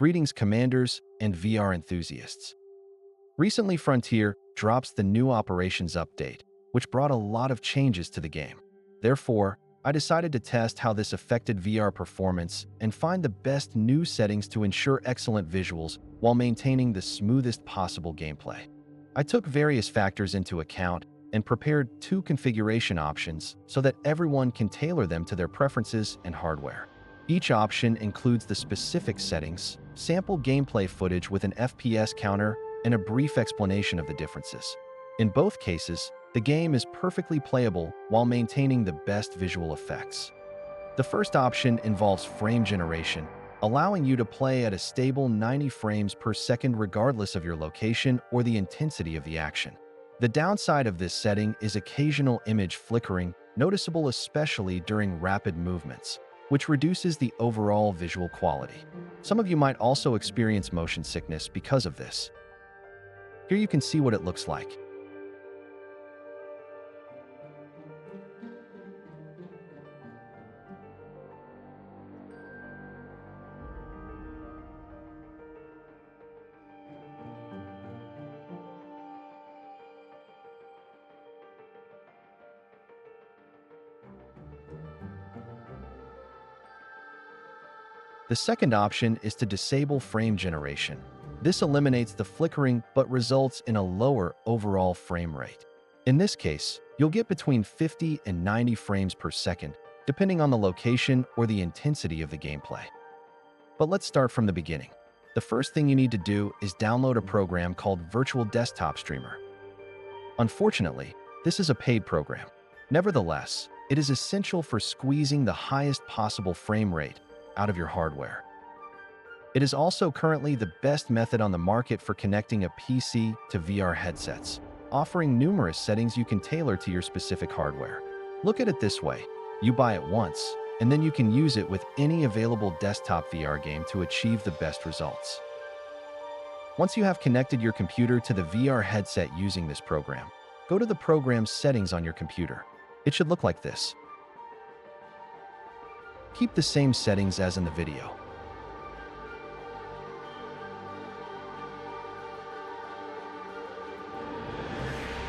Greetings, commanders and VR enthusiasts. Recently, Frontier drops the new Operations update, which brought a lot of changes to the game. Therefore, I decided to test how this affected VR performance and find the best new settings to ensure excellent visuals while maintaining the smoothest possible gameplay. I took various factors into account and prepared 2 configuration options so that everyone can tailor them to their preferences and hardware. Each option includes the specific settings, sample gameplay footage with an FPS counter, and a brief explanation of the differences. In both cases, the game is perfectly playable while maintaining the best visual effects. The first option involves frame generation, allowing you to play at a stable 90 frames per second regardless of your location or the intensity of the action. The downside of this setting is occasional image flickering, noticeable especially during rapid movements, which reduces the overall visual quality. Some of you might also experience motion sickness because of this. Here you can see what it looks like. The second option is to disable frame generation. This eliminates the flickering but results in a lower overall frame rate. In this case, you'll get between 50 and 90 frames per second, depending on the location or the intensity of the gameplay. But let's start from the beginning. The first thing you need to do is download a program called Virtual Desktop Streamer. Unfortunately, this is a paid program. Nevertheless, it is essential for squeezing the highest possible frame rate out of your hardware. It is also currently the best method on the market for connecting a PC to VR headsets, offering numerous settings you can tailor to your specific hardware. Look at it this way: you buy it once, and then you can use it with any available desktop VR game to achieve the best results. Once you have connected your computer to the VR headset using this program, go to the program's settings on your computer. It should look like this. Keep the same settings as in the video.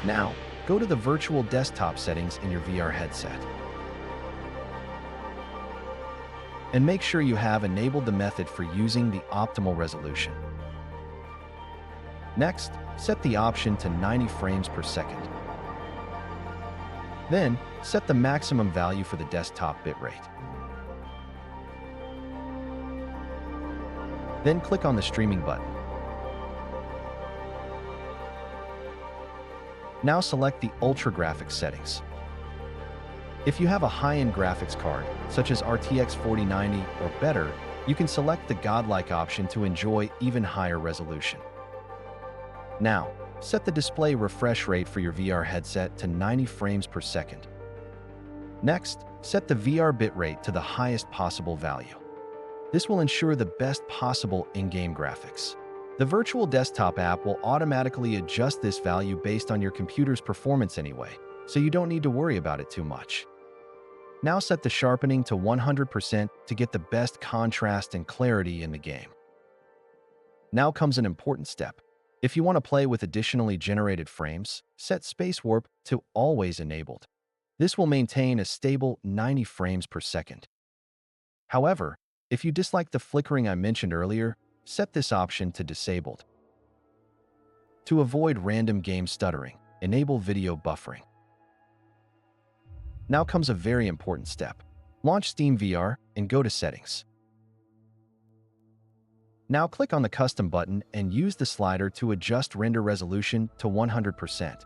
Now, go to the virtual desktop settings in your VR headset. And make sure you have enabled the method for using the optimal resolution. Next, set the option to 90 frames per second. Then, set the maximum value for the desktop bitrate. Then click on the streaming button. Now select the Ultra Graphics settings. If you have a high-end graphics card, such as RTX 4090 or better, you can select the Godlike option to enjoy even higher resolution. Now, set the display refresh rate for your VR headset to 90 frames per second. Next, set the VR bitrate to the highest possible value. This will ensure the best possible in-game graphics. The virtual desktop app will automatically adjust this value based on your computer's performance anyway, so you don't need to worry about it too much. Now set the sharpening to 100% to get the best contrast and clarity in the game. Now comes an important step. If you want to play with additionally generated frames, set Space Warp to always enabled. This will maintain a stable 90 frames per second. However, if you dislike the flickering I mentioned earlier, set this option to disabled. To avoid random game stuttering, enable video buffering. Now comes a very important step. Launch Steam VR and go to Settings. Now click on the Custom button and use the slider to adjust render resolution to 100%.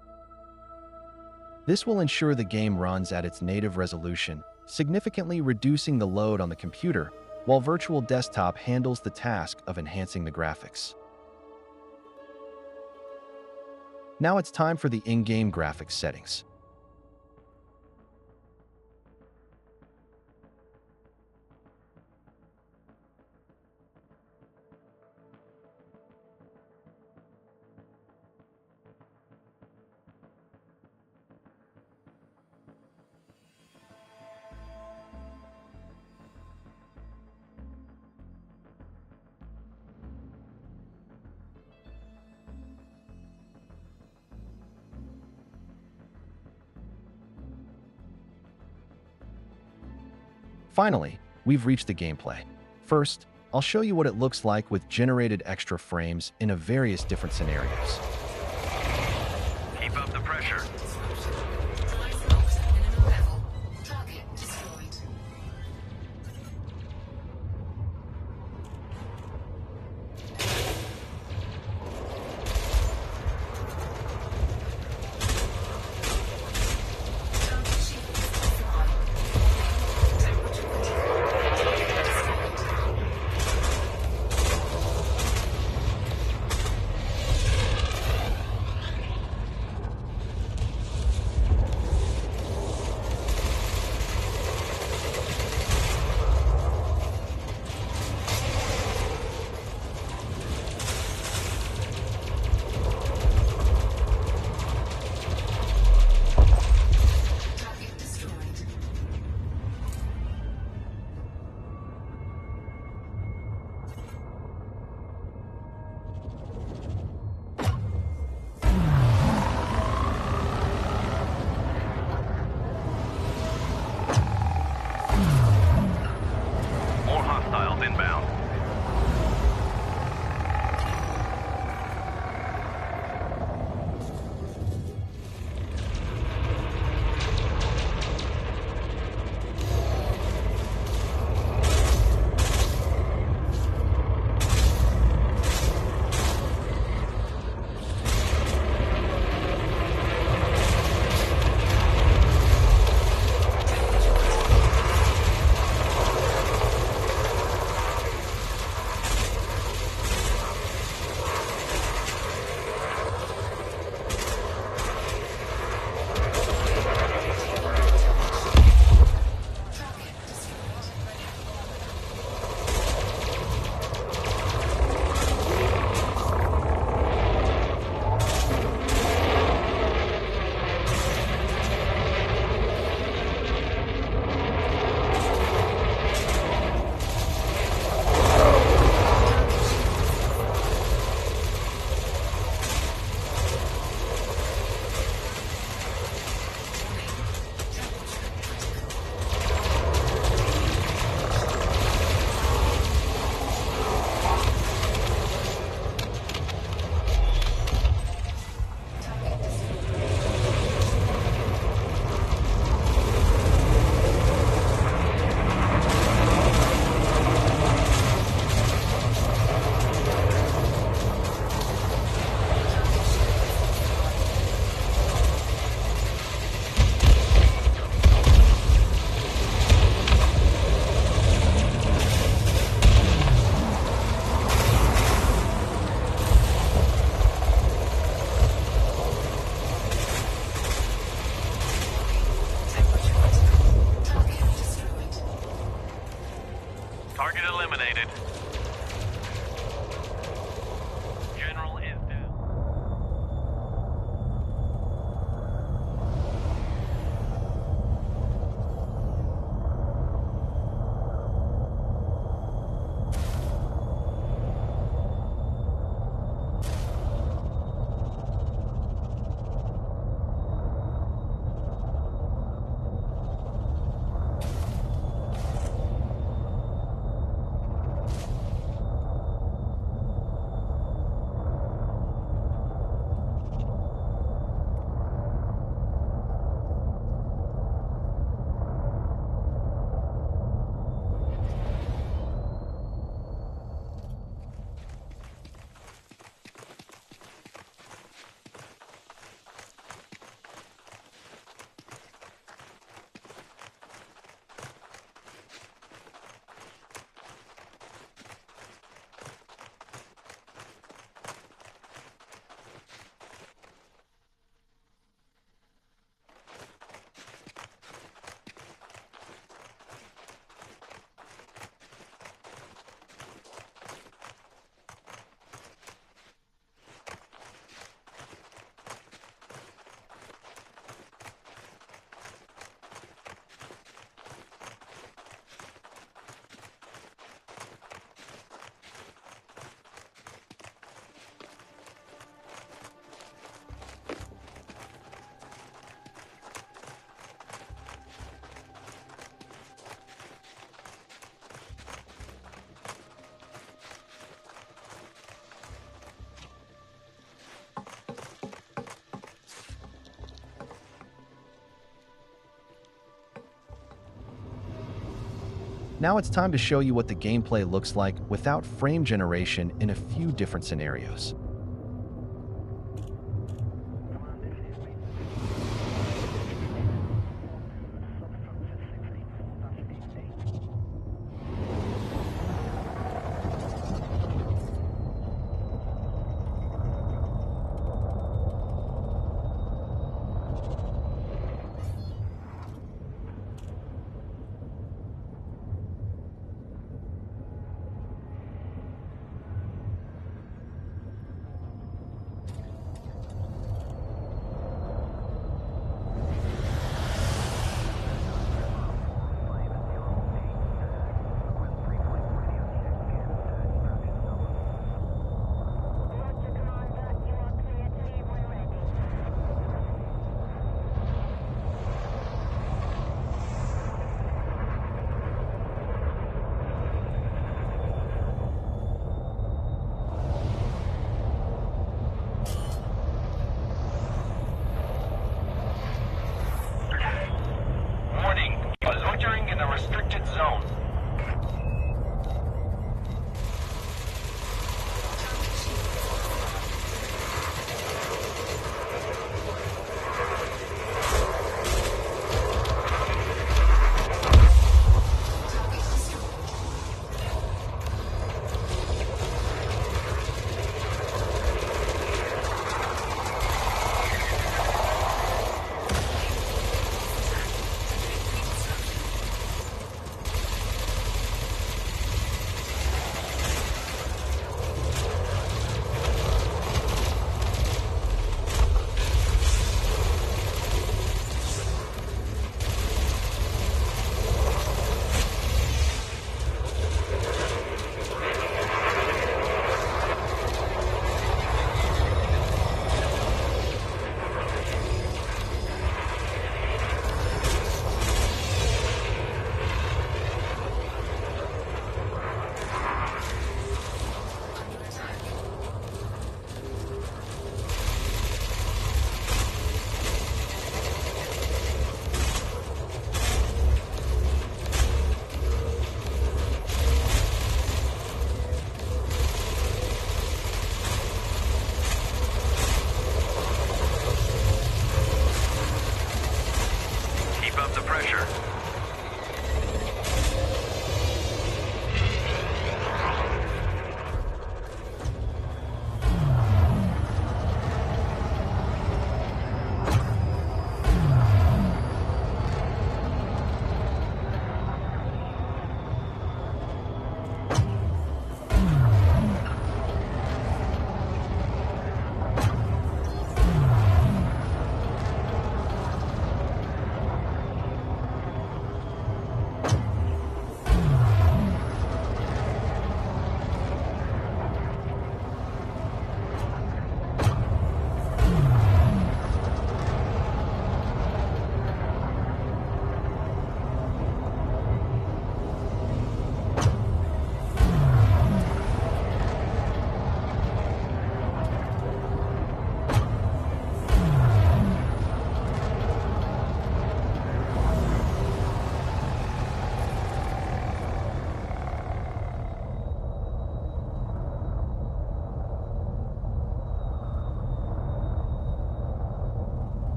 This will ensure the game runs at its native resolution, significantly reducing the load on the computer, while Virtual Desktop handles the task of enhancing the graphics. Now it's time for the in-game graphics settings. Finally, we've reached the gameplay. First, I'll show you what it looks like with generated extra frames in a various different scenarios. Keep up the pressure. Inbound. Target eliminated. General is down. Now it's time to show you what the gameplay looks like without frame generation in a few different scenarios.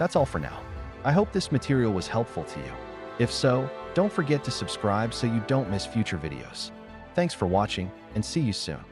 That's all for now. I hope this material was helpful to you. If so, don't forget to subscribe so you don't miss future videos. Thanks for watching, and see you soon.